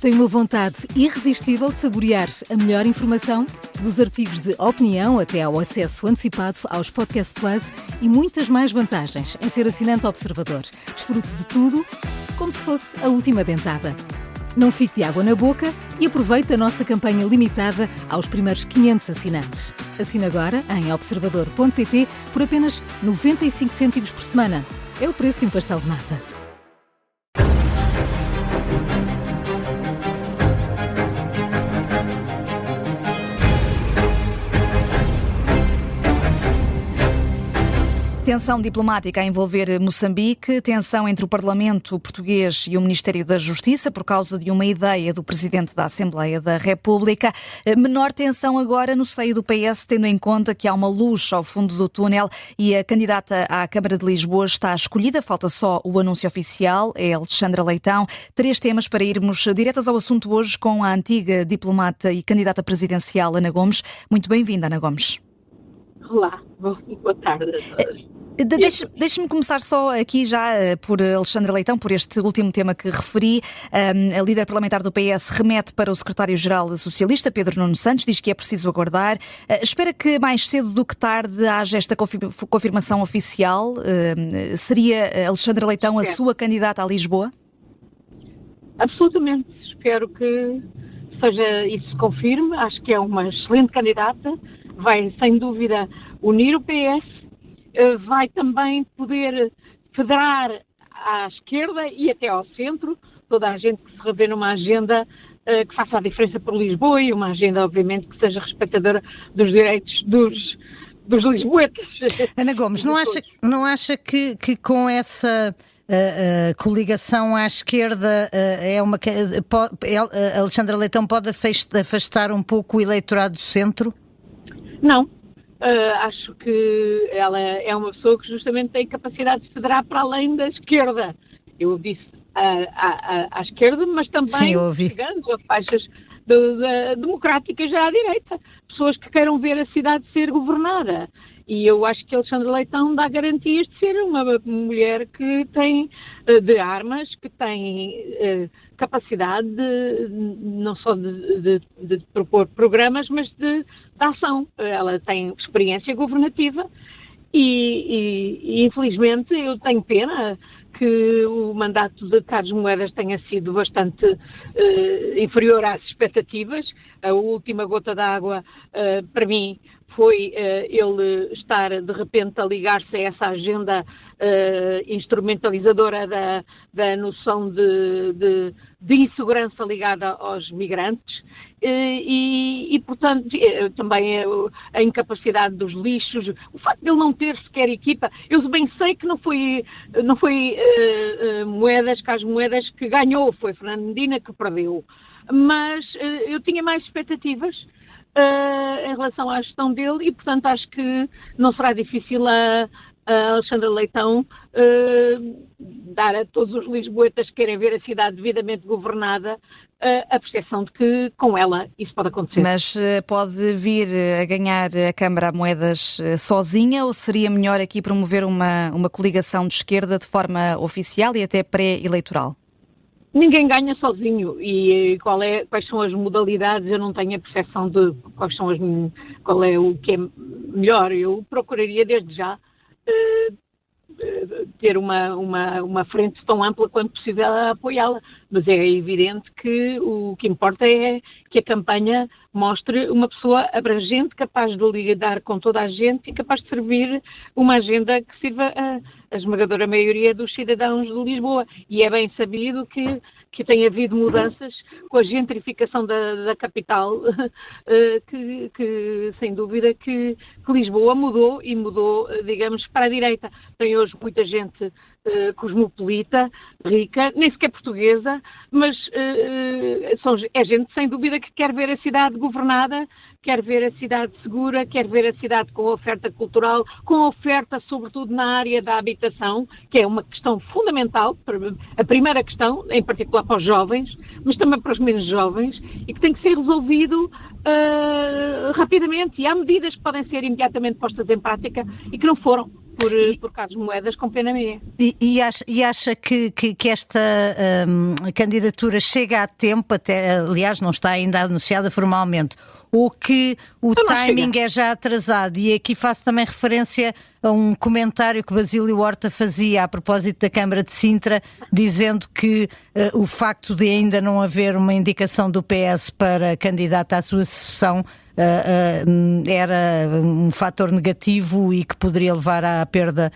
Tem uma vontade irresistível de saborear a melhor informação? Dos artigos de opinião até ao acesso antecipado aos Podcast Plus e muitas mais vantagens em ser assinante Observador. Desfrute de tudo como se fosse a última dentada. Não fique de água na boca e aproveite a nossa campanha limitada aos primeiros 500 assinantes. Assine agora em observador.pt por apenas 95 cêntimos por semana. É o preço de um pastel de nata. Tensão diplomática a envolver Moçambique, tensão entre o Parlamento português e o Ministério da Justiça por causa de uma ideia do Presidente da Assembleia da República. Menor tensão agora no seio do PS, tendo em conta que há uma luz ao fundo do túnel e a candidata à Câmara de Lisboa está escolhida. Falta só o anúncio oficial, é Alexandra Leitão. 3 temas para irmos diretas ao assunto hoje com a antiga diplomata e candidata presidencial Ana Gomes. Muito bem-vinda, Ana Gomes. Olá, boa tarde a todos. Deixe-me começar só aqui já por Alexandra Leitão, por este último tema que referi. A líder parlamentar do PS remete para o secretário-geral socialista, Pedro Nuno Santos, diz que é preciso aguardar. Espera que mais cedo do que tarde haja esta confirmação oficial. Seria Alexandra Leitão a sua candidata a Lisboa? Absolutamente. Espero que isso se confirme. Acho que é uma excelente candidata. Vai, sem dúvida, unir o PS. Vai também poder federar à esquerda e até ao centro, toda a gente que se revê numa agenda que faça a diferença por Lisboa e uma agenda, obviamente, que seja respeitadora dos direitos dos lisboetas. Ana Gomes, não acha que com essa coligação à esquerda Alexandra Leitão pode afastar um pouco o eleitorado do centro? Não. Acho que ela é uma pessoa que justamente tem capacidade de federar para além da esquerda. Eu disse à esquerda, mas também chegando a faixas democráticas já à direita. Pessoas que queiram ver a cidade ser governada. E eu acho que Alexandra Leitão dá garantias de ser uma mulher que tem de armas, que tem capacidade não só de propor programas, mas de ação. Ela tem experiência governativa e infelizmente eu tenho pena que o mandato de Carlos Moedas tenha sido bastante inferior às expectativas. A última gota d'água, para mim, foi ele estar de repente a ligar-se a essa agenda instrumentalizadora da noção de insegurança ligada aos migrantes e portanto, também a incapacidade dos lixos, o facto de ele não ter sequer equipa. Eu bem sei que não foi Carlos Moedas que ganhou, foi Fernando Medina que perdeu, mas eu tinha mais expectativas em relação à gestão dele e, portanto, acho que não será difícil a Alexandra Leitão dar a todos os lisboetas que querem ver a cidade devidamente governada a percepção de que com ela isso pode acontecer. Mas pode vir a ganhar a Câmara a Moedas sozinha ou seria melhor aqui promover uma coligação de esquerda de forma oficial e até pré-eleitoral? Ninguém ganha sozinho e quais são as modalidades, eu não tenho a percepção de qual é o que é melhor. Eu procuraria desde já ter uma frente tão ampla quanto possível a apoiá-la, mas é evidente que o que importa é que a campanha mostre uma pessoa abrangente, capaz de lidar com toda a gente e capaz de servir uma agenda que sirva a esmagadora maioria dos cidadãos de Lisboa. E é bem sabido que tem havido mudanças com a gentrificação da capital, que sem dúvida que Lisboa mudou, digamos, para a direita. Tem hoje muita gente cosmopolita, rica, nem sequer portuguesa, mas é gente sem dúvida que quer ver a cidade governada, quer ver a cidade segura, quer ver a cidade com oferta cultural, com oferta sobretudo na área da habitação, que é uma questão fundamental, a primeira questão, em particular para os jovens, mas também para os menos jovens, e que tem que ser resolvido rapidamente. E há medidas que podem ser imediatamente postas em prática e que não foram. por Carlos Moedas com pena minha. E acha que esta candidatura chega a tempo, até, aliás, não está ainda anunciada formalmente, ou que o timing é já atrasado? E aqui faço também referência a um comentário que Basílio Horta fazia a propósito da Câmara de Sintra, dizendo que o facto de ainda não haver uma indicação do PS para candidata à sua sucessão era um fator negativo e que poderia levar à perda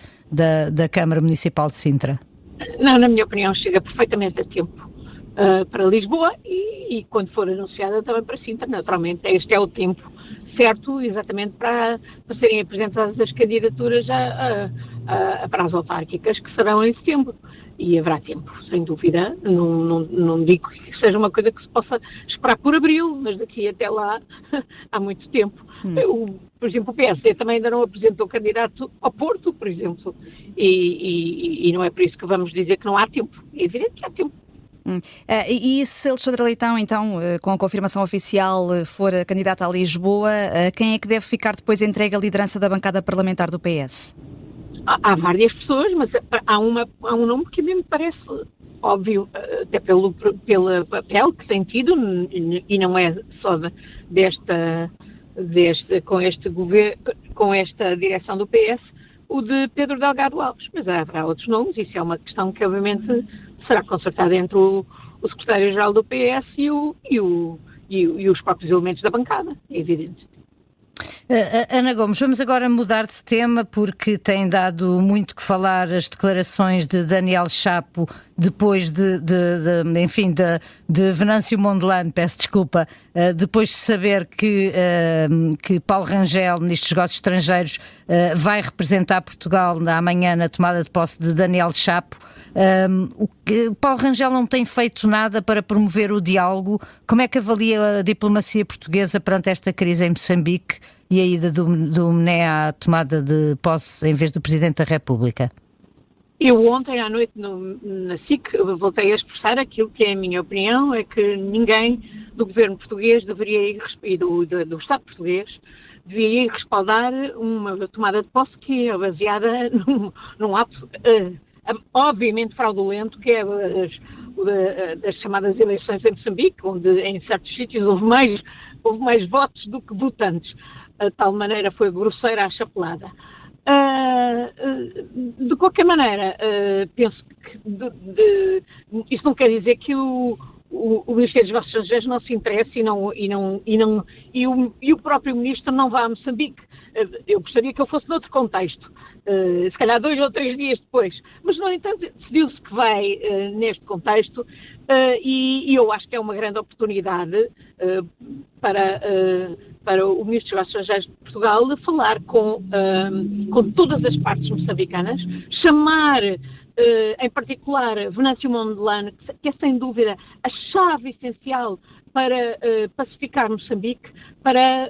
da Câmara Municipal de Sintra. Não, na minha opinião, chega perfeitamente a tempo para Lisboa e quando for anunciada também para Sintra. Naturalmente, este é o tempo certo exatamente para serem apresentadas as candidaturas para as autárquicas, que serão em setembro. E haverá tempo, sem dúvida. Não digo que seja uma coisa que se possa esperar por abril, mas daqui até lá há muito tempo. Por exemplo, o PSD também ainda não apresentou candidato ao Porto, por exemplo. E não é por isso que vamos dizer que não há tempo. É evidente que há tempo. E se Alexandra Leitão, então, com a confirmação oficial, for candidata a Lisboa, quem é que deve ficar depois entregue a liderança da bancada parlamentar do PS? Há várias pessoas, mas há um nome que a mim me parece óbvio, até pelo papel que tem tido, e não é só com este governo, com esta direção do PS, o de Pedro Delgado Alves. Mas haverá outros nomes, isso é uma questão que obviamente será concertada entre o secretário-geral do PS e os próprios elementos da bancada, é evidente. Ana Gomes, vamos agora mudar de tema porque tem dado muito que falar as declarações de Daniel Chapo depois de Venâncio Mondlane, peço desculpa, depois de saber que Paulo Rangel, Ministro dos Negócios Estrangeiros, vai representar Portugal amanhã na tomada de posse de Daniel Chapo. Paulo Rangel não tem feito nada para promover o diálogo. Como é que avalia a diplomacia portuguesa perante esta crise em Moçambique e a ida do Mené à tomada de posse em vez do Presidente da República? Eu ontem à noite na SIC voltei a expressar aquilo que é a minha opinião, é que ninguém do governo português deveria ir, e do Estado português deveria ir respaldar uma tomada de posse que é baseada num ato obviamente fraudulento, que é das chamadas eleições em Moçambique, onde em certos sítios houve mais votos do que votantes. De tal maneira foi grosseira a chapelada. De qualquer maneira, penso que isso não quer dizer que o Ministério dos Negócios Estrangeiros não se interesse e o próprio Ministro não vá a Moçambique. Eu gostaria que eu fosse noutro contexto, se calhar 2 ou 3 dias depois, mas no entanto decidiu-se que vai neste contexto e eu acho que é uma grande oportunidade para o Ministro dos Negócios Estrangeiros de Portugal de falar com todas as partes moçambicanas, chamar em particular Venâncio Mondlane, que é sem dúvida a chave essencial para pacificar Moçambique, para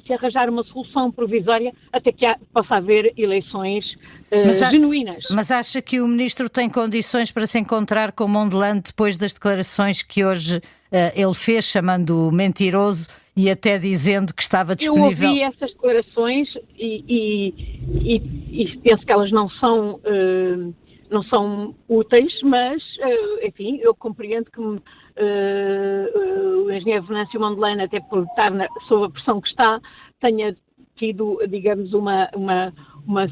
se arranjar uma solução provisória até que possa haver eleições genuínas. Mas acha que o Ministro tem condições para se encontrar com Mondlane depois das declarações que hoje ele fez, chamando-o mentiroso e até dizendo que estava disponível? Eu ouvi essas declarações e penso que elas não são úteis, mas, enfim, eu compreendo que o engenheiro Venâncio Mondlane, até por estar sob a pressão que está, tenha tido, digamos, uma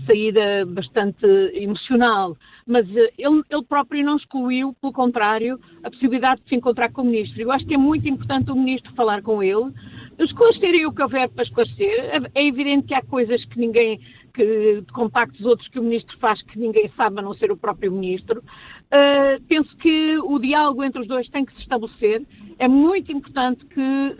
saída bastante emocional. Mas ele próprio não excluiu, pelo contrário, a possibilidade de se encontrar com o Ministro. Eu acho que é muito importante o Ministro falar com ele, esclarecerem o que houver para esclarecer. É evidente que há coisas de contactos outros que o Ministro faz que ninguém sabe, a não ser o próprio Ministro. Penso que o diálogo entre os dois tem que se estabelecer. É muito importante que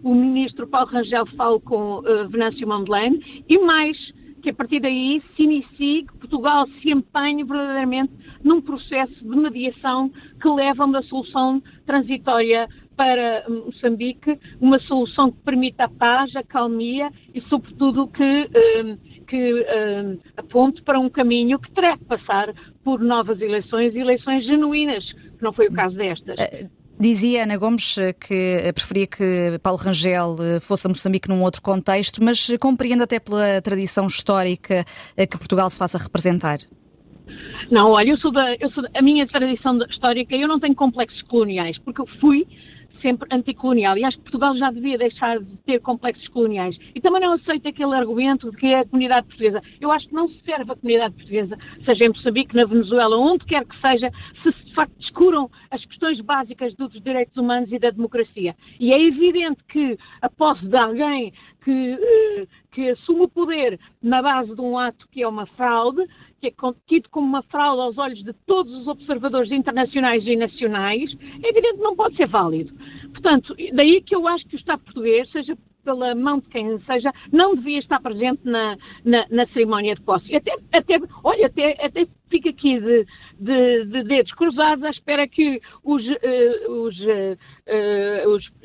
o Ministro Paulo Rangel fale com Venâncio Mondlane e mais, que a partir daí se inicie, que Portugal se empenhe verdadeiramente num processo de mediação que leva a uma solução transitória para Moçambique, uma solução que permita a paz, a calmia e, sobretudo, que aponte para um caminho que terá que passar por novas eleições genuínas, que não foi o caso destas. Dizia Ana Gomes que preferia que Paulo Rangel fosse a Moçambique num outro contexto, mas compreende até pela tradição histórica que Portugal se faça representar. Não, olha, a minha tradição histórica, eu não tenho complexos coloniais, porque eu fui sempre anticolonial e acho que Portugal já devia deixar de ter complexos coloniais. E também não aceito aquele argumento de que é a comunidade portuguesa. Eu acho que não se serve a comunidade portuguesa, seja em Moçambique, na Venezuela, onde quer que seja, se de facto descuram as questões básicas dos direitos humanos e da democracia. E é evidente que a posse de alguém que assume o poder na base de um ato que é uma fraude, que é tido como uma fraude aos olhos de todos os observadores internacionais e nacionais, é evidente que não pode ser válido. Portanto, daí que eu acho que o Estado português, seja pela mão de quem seja, não devia estar presente na cerimónia de posse. Até fica aqui de dedos cruzados à espera que os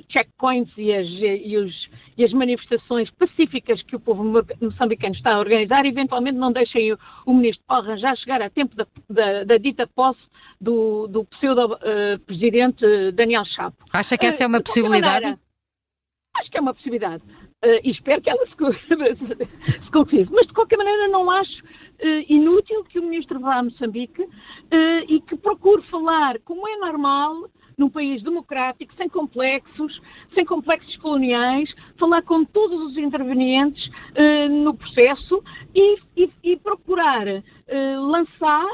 checkpoints e as manifestações pacíficas que o povo moçambicano está a organizar, eventualmente não deixem o ministro Paulo Rangel chegar a tempo da dita posse do pseudo-presidente Daniel Chapo. Acha que essa é uma possibilidade? Acho que é uma possibilidade e espero que ela se concretize. Mas, de qualquer maneira, não acho inútil que o ministro vá a Moçambique e que procure falar, como é normal, num país democrático, sem complexos coloniais, falar com todos os intervenientes no processo e procurar lançar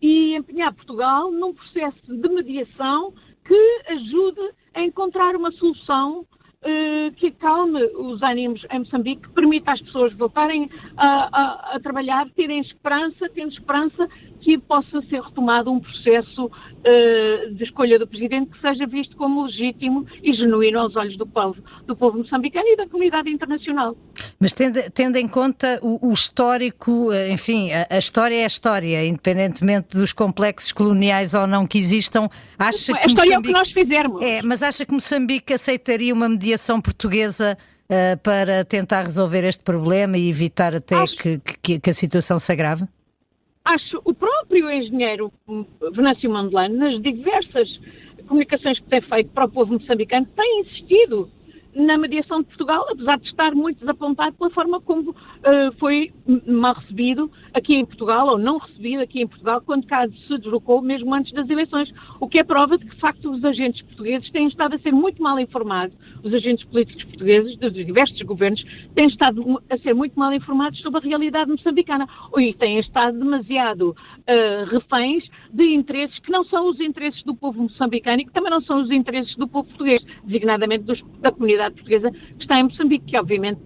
e empenhar Portugal num processo de mediação que ajude a encontrar uma solução que acalme os ânimos em Moçambique, que permita às pessoas voltarem a trabalhar, tendo esperança que possa ser retomado um processo de escolha do Presidente que seja visto como legítimo e genuíno aos olhos do povo moçambicano e da comunidade internacional. Mas tendo em conta o histórico, enfim, a história é a história, independentemente dos complexos coloniais ou não que existam, acha que a história é o que nós fizermos. Mas acha que Moçambique aceitaria uma mediação portuguesa para tentar resolver este problema e evitar até que a situação se agrave? Acho o próprio engenheiro Venâncio Mondlane, nas diversas comunicações que tem feito para o povo moçambicano, tem insistido na mediação de Portugal, apesar de estar muito desapontado pela forma como foi mal recebido aqui em Portugal, ou não recebido aqui em Portugal, quando cá se deslocou mesmo antes das eleições, o que é prova de que, de facto, os agentes portugueses têm estado a ser muito mal informados, os agentes políticos portugueses, dos diversos governos, têm estado a ser muito mal informados sobre a realidade moçambicana, e têm estado demasiado reféns de interesses que não são os interesses do povo moçambicano e que também não são os interesses do povo português, designadamente da comunidade portuguesa que está em Moçambique, que obviamente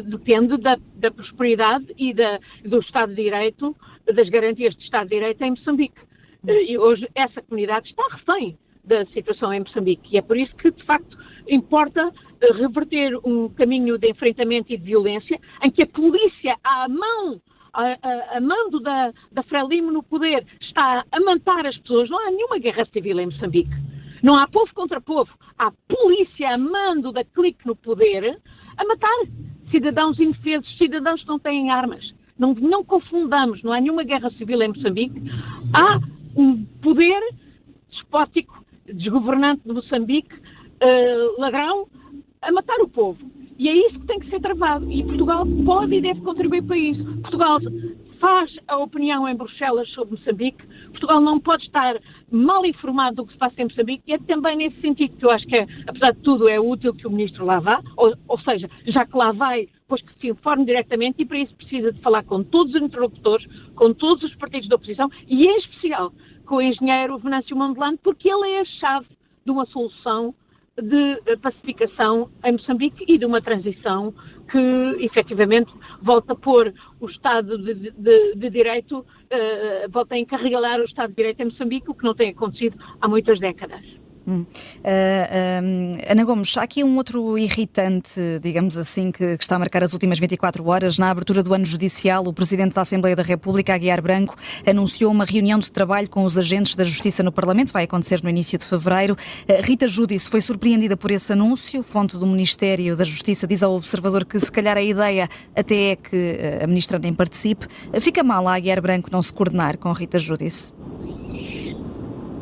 depende da prosperidade e do Estado de Direito, das garantias de Estado de Direito em Moçambique. E hoje essa comunidade está refém da situação em Moçambique e é por isso que, de facto, importa reverter um caminho de enfrentamento e de violência em que a polícia, a mando da Frelimo no poder, está a matar as pessoas. Não há nenhuma guerra civil em Moçambique. Não há povo contra povo. Há polícia a mando da clique no poder a matar cidadãos indefesos, cidadãos que não têm armas. Não confundamos, não há nenhuma guerra civil em Moçambique. Há um poder despótico, desgovernante de Moçambique, ladrão, a matar o povo. E é isso que tem que ser travado. E Portugal pode e deve contribuir para isso. Portugal faz a opinião em Bruxelas sobre Moçambique. Portugal não pode estar mal informado do que se passa em Moçambique e é também nesse sentido que eu acho que, apesar de tudo, é útil que o Ministro lá vá, ou seja, já que lá vai, pois que se informe diretamente e para isso precisa de falar com todos os interlocutores, com todos os partidos da oposição e em especial com o engenheiro Venâncio Mondlane, porque ele é a chave de uma solução de pacificação em Moçambique e de uma transição que, efetivamente, volta a pôr o Estado de Direito, volta a encarrilar o Estado de Direito em Moçambique, o que não tem acontecido há muitas décadas. Ana Gomes, há aqui um outro irritante, digamos assim, que está a marcar as últimas 24 horas. Na abertura do ano judicial, o Presidente da Assembleia da República, Aguiar Branco, anunciou uma reunião de trabalho com os agentes da Justiça no Parlamento. Vai acontecer no início de fevereiro. Rita Giudice foi surpreendida por esse anúncio. Fonte do Ministério da Justiça diz ao Observador que, se calhar, a ideia até é que a Ministra nem participe. Fica mal a Aguiar Branco não se coordenar com Rita Giudice?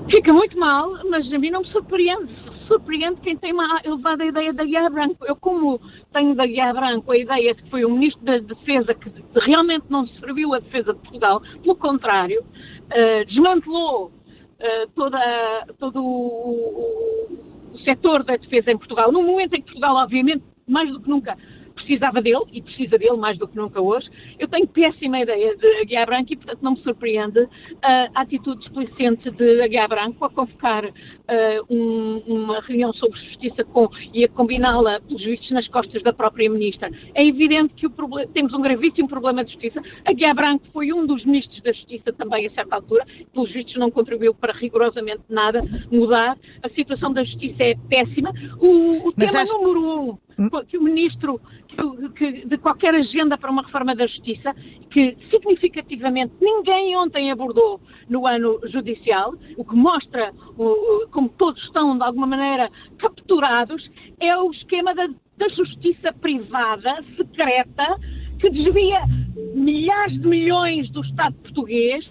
Fica muito mal, mas a mim não me surpreende. Surpreende quem tem uma elevada ideia da Guiar Branco. Eu, como tenho da Guiar Branco a ideia de que foi o Ministro da Defesa que realmente não serviu a defesa de Portugal, pelo contrário, desmantelou todo o setor da defesa em Portugal, num momento em que Portugal, obviamente, mais do que nunca, precisava dele, e precisa dele mais do que nunca hoje. Eu tenho péssima ideia de Aguiar Branco e, portanto, não me surpreende a atitude displicente de Aguiar Branco a convocar uma reunião sobre justiça e a combiná-la, pelos vistos, nas costas da própria Ministra. É evidente que temos um gravíssimo problema de justiça. Aguiar Branco foi um dos Ministros da Justiça também, a certa altura, pelos vistos não contribuiu para rigorosamente nada mudar. A situação da justiça é péssima. O tema número 1 que o Ministro, de qualquer agenda para uma reforma da justiça, que significativamente ninguém ontem abordou no ano judicial, o que mostra como todos estão de alguma maneira capturados, é o esquema da justiça privada, secreta, que desvia milhares de milhões do Estado português,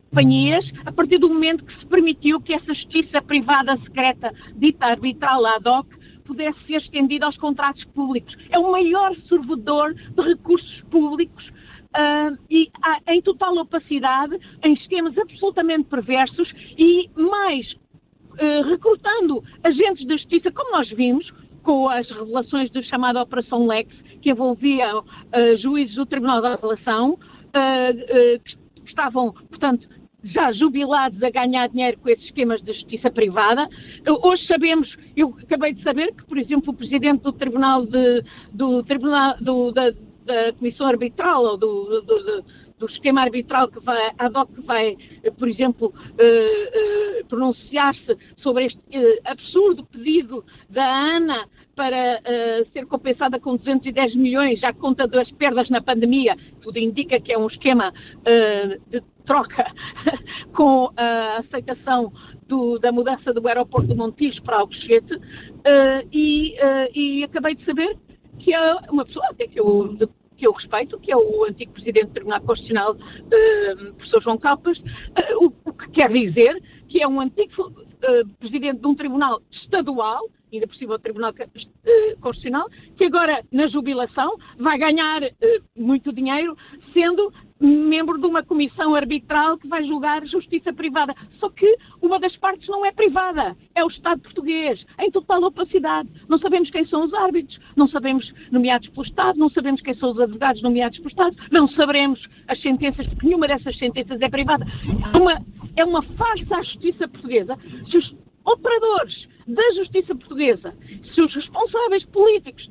companhias, a partir do momento que se permitiu que essa justiça privada secreta, dita arbitral ad hoc, pudesse ser estendida aos contratos públicos. É o maior servidor de recursos públicos e em total opacidade, em esquemas absolutamente perversos e mais recrutando agentes da justiça, como nós vimos, com as revelações da chamada Operação Lex, que envolviam juízes do Tribunal da Apelação, que estavam, portanto, já jubilados a ganhar dinheiro com esses esquemas de justiça privada. Hoje sabemos, eu acabei de saber que, por exemplo, o Presidente do Tribunal da Comissão Arbitral, ou do esquema arbitral que vai, ad hoc, que vai, por exemplo, pronunciar-se sobre este absurdo pedido da ANA para ser compensada com 210 milhões à conta das perdas na pandemia. Tudo indica que é um esquema de troca com a aceitação da mudança do aeroporto de Montijo para Alcochete, e acabei de saber que é uma pessoa até que eu respeito, que é o antigo Presidente do Tribunal Constitucional, professor João Calpas, o que quer dizer que é um antigo Presidente de um Tribunal Estadual, ainda por cima do Tribunal Constitucional, que agora, na jubilação, vai ganhar muito dinheiro, sendo membro de uma comissão arbitral que vai julgar justiça privada. Só que uma das partes não é privada, é o Estado português, em total opacidade. Não sabemos quem são os árbitros, não sabemos nomeados pelo Estado, não sabemos quem são os advogados nomeados pelo Estado, não saberemos as sentenças, porque nenhuma dessas sentenças é privada. É uma farsa à justiça portuguesa. Se os operadores da justiça portuguesa, se os responsáveis políticos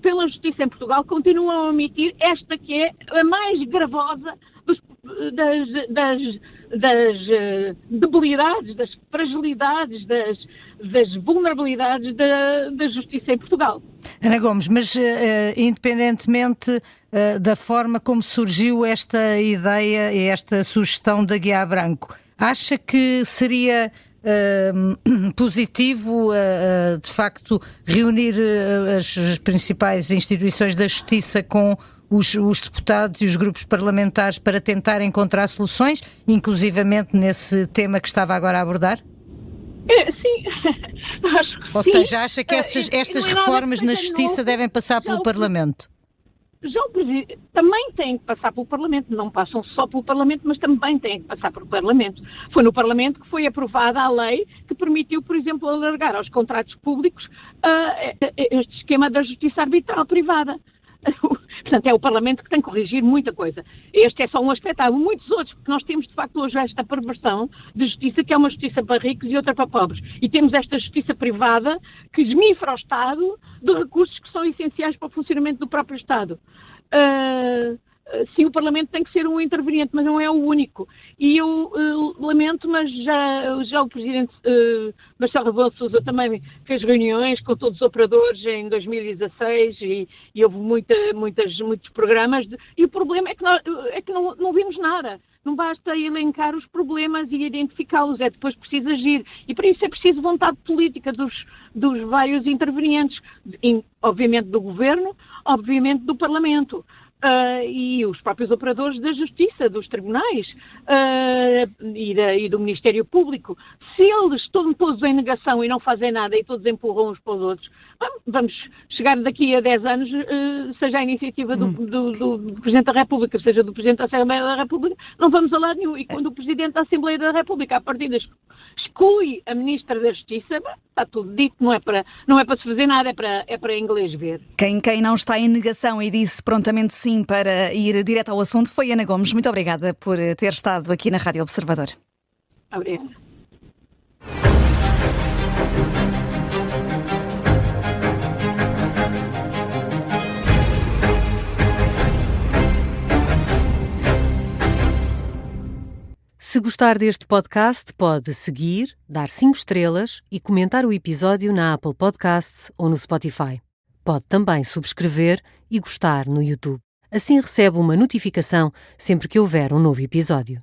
pela justiça em Portugal continuam a omitir esta que é a mais gravosa das debilidades, das fragilidades, das vulnerabilidades da justiça em Portugal. Ana Gomes, mas independentemente da forma como surgiu esta ideia e esta sugestão da Aguiar Branco, acha que seria positivo, de facto, reunir as principais instituições da justiça com os deputados e os grupos parlamentares para tentar encontrar soluções, inclusivamente nesse tema que estava agora a abordar? Sim, acho que Ou sim. seja, acha que estas reformas na justiça devem passar pelo Parlamento? Já o Presidente também tem que passar pelo Parlamento, não passam só pelo Parlamento, mas também têm que passar pelo Parlamento. Foi no Parlamento que foi aprovada a lei que permitiu, por exemplo, alargar aos contratos públicos este esquema da justiça arbitral privada. Portanto, é o Parlamento que tem que corrigir muita coisa. Este é só um aspecto. Há muitos outros, porque nós temos, de facto, hoje esta perversão de justiça, que é uma justiça para ricos e outra para pobres. E temos esta justiça privada que esmifra o Estado de recursos que são essenciais para o funcionamento do próprio Estado. Sim, o Parlamento tem que ser um interveniente, mas não é o único. E eu lamento, mas já o Presidente Marcelo Rebelo de Sousa também fez reuniões com todos os operadores em 2016 e houve muitos programas. E o problema é que não vimos nada. Não basta elencar os problemas e identificá-los, é depois preciso agir. E para isso é preciso vontade política dos vários intervenientes, obviamente do Governo, obviamente do Parlamento. e os próprios operadores da Justiça, dos tribunais e do Ministério Público. Se eles estão todos em negação e não fazem nada e todos empurram uns para os outros, vamos chegar daqui a 10 anos, seja a iniciativa do Presidente da República, seja do Presidente da Assembleia da República, não vamos a lado nenhum. E quando o Presidente da Assembleia da República, à partida, exclui a Ministra da Justiça, está tudo dito, não é para se fazer nada, é para inglês ver. Quem não está em negação e disse prontamente sim para ir direto ao assunto foi Ana Gomes. Muito obrigada por ter estado aqui na Rádio Observador. Obrigada. Se gostar deste podcast, pode seguir, dar 5 estrelas e comentar o episódio na Apple Podcasts ou no Spotify. Pode também subscrever e gostar no YouTube. Assim recebe uma notificação sempre que houver um novo episódio.